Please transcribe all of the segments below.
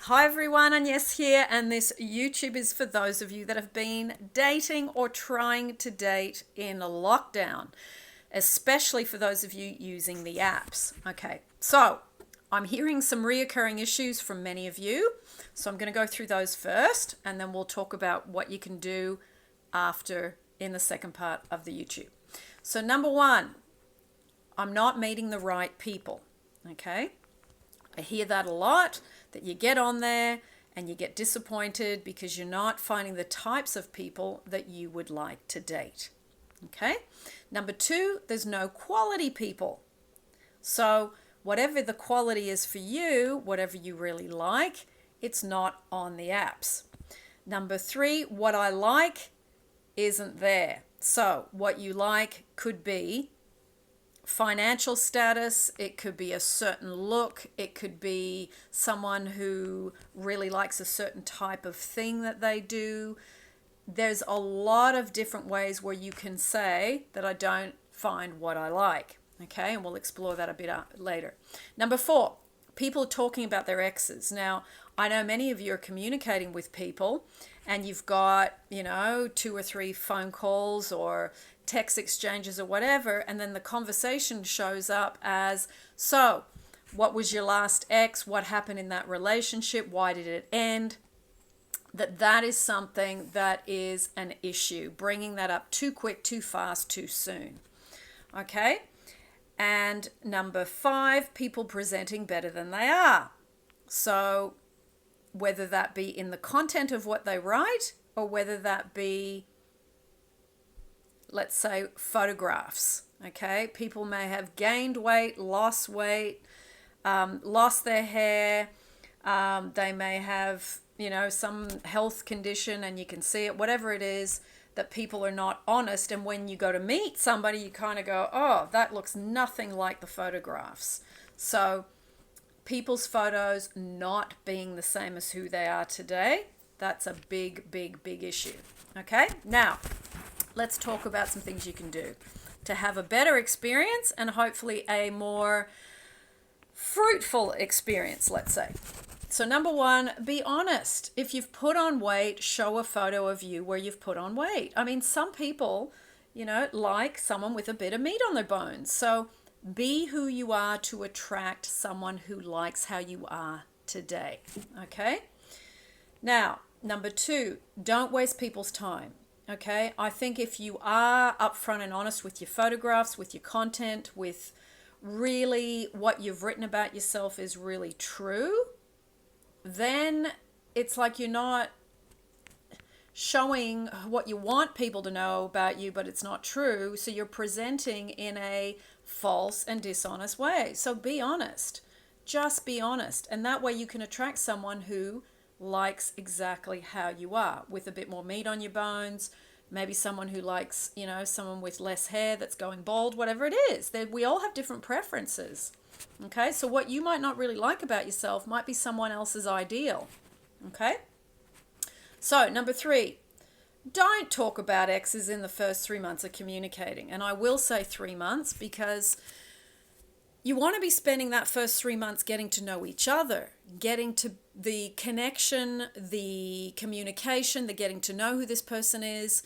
Hi everyone, Agnes here, and this YouTube is for those of you that have been dating or trying to date in a lockdown, especially for those of you using the apps. Okay, so I'm hearing some reoccurring issues from many of you, so I'm going to go through those first, and then we'll talk about what you can do after in the second part of the YouTube. So number one, I'm not meeting the right people. Okay, I hear that a lot, that you get on there and you get disappointed because you're not finding the types of people that you would like to date. Okay, number two, there's no quality people. So whatever the quality is for you, whatever you really like, it's not on the apps. Number three, what I like isn't there. So what you like could be financial status, it could be a certain look, it could be someone who really likes a certain type of thing that they do. There's a lot of different ways where you can say that I don't find what I like. Okay, and we'll explore that a bit later. Number four, people talking about their exes. Now, I know many of you are communicating with people and you've got, 2 or 3 phone calls or text exchanges or whatever, and then the conversation shows up as, so what was your last ex? What happened in that relationship? Why did it end? That is something that is an issue. Bringing that up too quick, too fast, too soon. Okay? And number 5, people presenting better than they are. So whether that be in the content of what they write or whether that be, let's say, photographs. Okay, people may have gained weight, lost weight, lost their hair. They may have, some health condition and you can see it, whatever it is, that people are not honest. And when you go to meet somebody, you kind of go, oh, that looks nothing like the photographs. So people's photos not being the same as who they are today, that's a big, big, big issue. Okay, now let's talk about some things you can do to have a better experience and hopefully a more fruitful experience, let's say. So number 1, be honest. If you've put on weight, show a photo of you where you've put on weight. I mean, some people, like someone with a bit of meat on their bones. So be who you are to attract someone who likes how you are today. Okay? Now, number 2, don't waste people's time. Okay? I think if you are upfront and honest with your photographs, with your content, with really what you've written about yourself is really true, then it's like you're not showing what you want people to know about you, but it's not true. So you're presenting in a false and dishonest way. So be honest. Just be honest. And that way you can attract someone who likes exactly how you are, with a bit more meat on your bones, maybe someone who likes, someone with less hair that's going bald, whatever it is. We all have different preferences. Okay, so what you might not really like about yourself might be someone else's ideal. Okay, so number 3, don't talk about exes in the first 3 months of communicating. And I will say 3 months because you want to be spending that first 3 months getting to know each other, getting to the connection, the communication, the getting to know who this person is.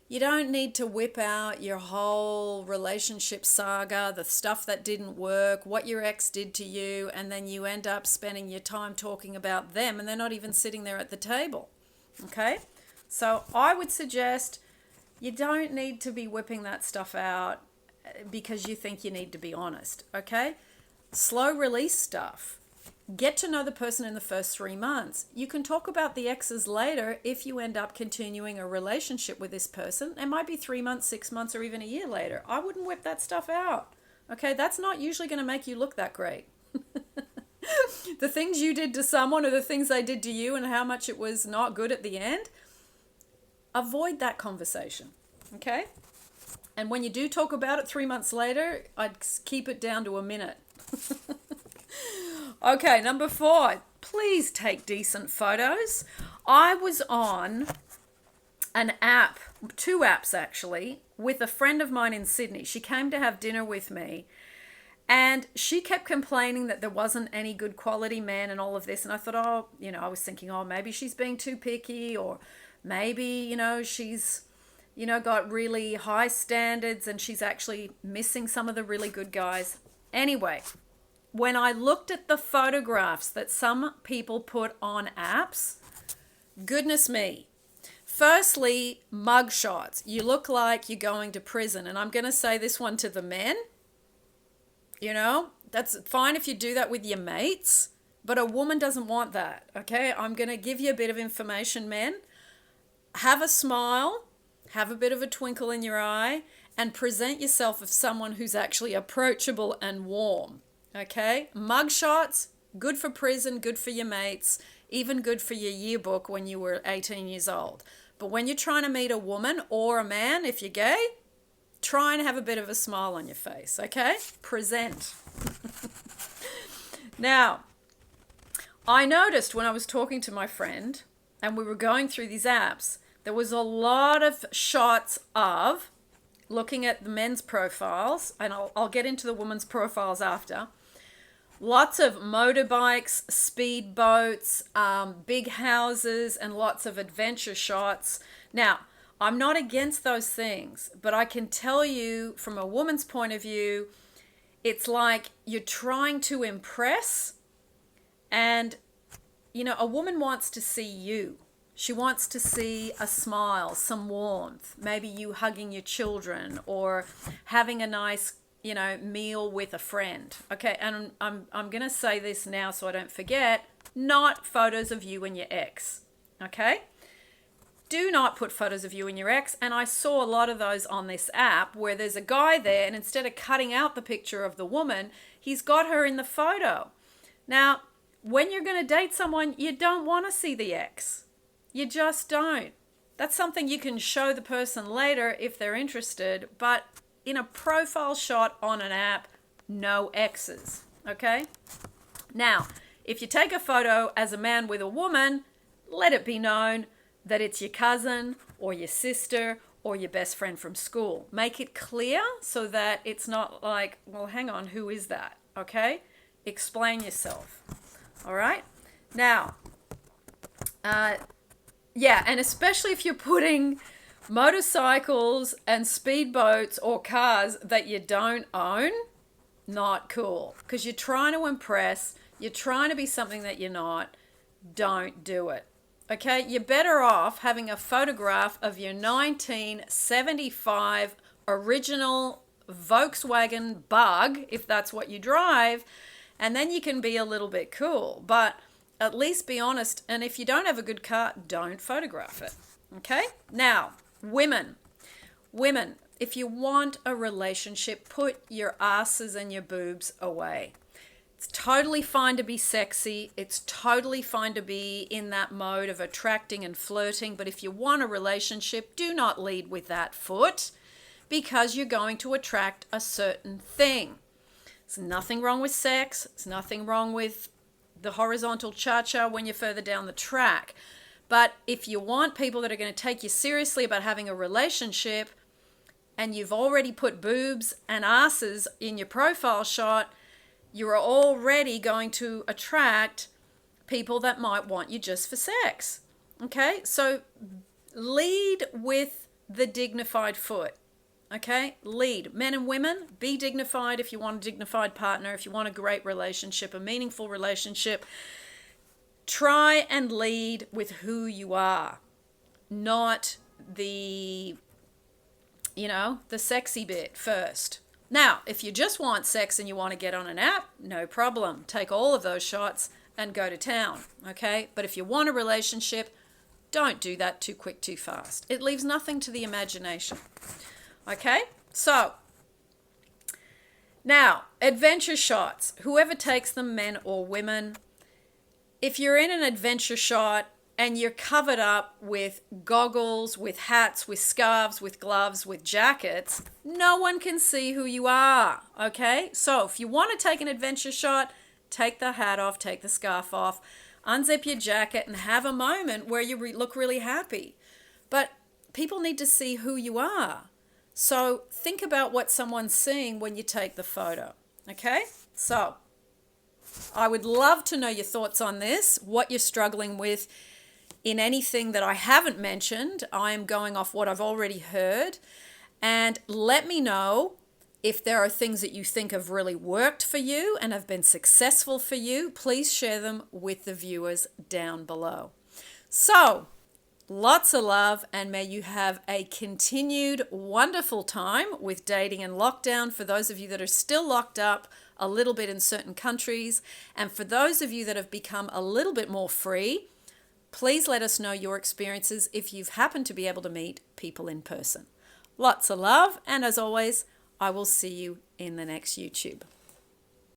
You don't need to whip out your whole relationship saga, the stuff that didn't work, what your ex did to you, and then you end up spending your time talking about them and they're not even sitting there at the table. Okay? So I would suggest you don't need to be whipping that stuff out because you think you need to be honest. Okay? Slow release stuff. Get to know the person in the first 3 months. You can talk about the exes later if you end up continuing a relationship with this person. It might be 3 months, 6 months, or even a year later. I wouldn't whip that stuff out. Okay, that's not usually going to make you look that great. The things you did to someone or the things they did to you and how much it was not good at the end, avoid that conversation. Okay? And when you do talk about it 3 months later, I'd keep it down to a minute. Okay, number 4, please take decent photos. I was on an app, 2 apps actually, with a friend of mine in Sydney. She came to have dinner with me And she kept complaining that there wasn't any good quality men and all of this. And I thought, oh, I was thinking, oh, maybe she's being too picky, or maybe, she's, got really high standards and she's actually missing some of the really good guys. Anyway, when I looked at the photographs that some people put on apps, goodness me. Firstly, mugshots. You look like you're going to prison. And I'm going to say this one to the men. That's fine if you do that with your mates, but a woman doesn't want that, okay? I'm going to give you a bit of information, men. Have a smile, have a bit of a twinkle in your eye, and present yourself as someone who's actually approachable and warm, okay? Mugshots, good for prison, good for your mates, even good for your yearbook when you were 18 years old. But when you're trying to meet a woman or a man, if you're gay, try and have a bit of a smile on your face, okay? Present. Now, I noticed when I was talking to my friend and we were going through these apps, there was a lot of shots of looking at the men's profiles, and I'll get into the women's profiles after. Lots of motorbikes, speedboats, big houses, and lots of adventure shots. Now, I'm not against those things, but I can tell you from a woman's point of view, it's like you're trying to impress, and, a woman wants to see you. She wants to see a smile, some warmth, maybe you hugging your children or having a nice, meal with a friend. Okay, and I'm going to say this now so I don't forget, not photos of you and your ex, okay? Do not put photos of you and your ex. And I saw a lot of those on this app where there's a guy there, and instead of cutting out the picture of the woman, he's got her in the photo. Now, when you're going to date someone, you don't want to see the ex. You just don't. That's something you can show the person later if they're interested, but in a profile shot on an app, no exes, okay? Now, if you take a photo as a man with a woman, let it be known that it's your cousin or your sister or your best friend from school. Make it clear so that it's not like, well, hang on, who is that? Okay? Explain yourself. All right? Now, and especially if you're putting motorcycles and speedboats or cars that you don't own, not cool. Because you're trying to impress, you're trying to be something that you're not. Don't do it. Okay, you're better off having a photograph of your 1975 original Volkswagen Bug, if that's what you drive, and then you can be a little bit cool. But at least be honest, and if you don't have a good car, don't photograph it. Okay? Now, women, if you want a relationship, put your asses and your boobs away. It's totally fine to be sexy. It's totally fine to be in that mode of attracting and flirting. But if you want a relationship, do not lead with that foot, because you're going to attract a certain thing. There's nothing wrong with sex. There's nothing wrong with the horizontal cha-cha when you're further down the track. But if you want people that are going to take you seriously about having a relationship, and you've already put boobs and asses in your profile shot, you're already going to attract people that might want you just for sex. Okay? So lead with the dignified foot. Okay? Lead. Men and women, be dignified if you want a dignified partner, if you want a great relationship, a meaningful relationship. Try and lead with who you are, not the sexy bit first. Now, if you just want sex and you want to get on an app, no problem. Take all of those shots and go to town, okay? But if you want a relationship, don't do that too quick, too fast. It leaves nothing to the imagination, okay? So, now, adventure shots. Whoever takes them, men or women, if you're in an adventure shot and you're covered up with goggles, with hats, with scarves, with gloves, with jackets, no one can see who you are, okay? So if you want to take an adventure shot, take the hat off, take the scarf off, unzip your jacket, and have a moment where you look really happy. But people need to see who you are. So think about what someone's seeing when you take the photo. Okay, so I would love to know your thoughts on this, what you're struggling with in anything that I haven't mentioned. I am going off what I've already heard. And let me know if there are things that you think have really worked for you and have been successful for you. Please share them with the viewers down below. So, lots of love, and may you have a continued wonderful time with dating in lockdown for those of you that are still locked up a little bit in certain countries. And for those of you that have become a little bit more free, please let us know your experiences if you've happened to be able to meet people in person. Lots of love, and as always, I will see you in the next YouTube.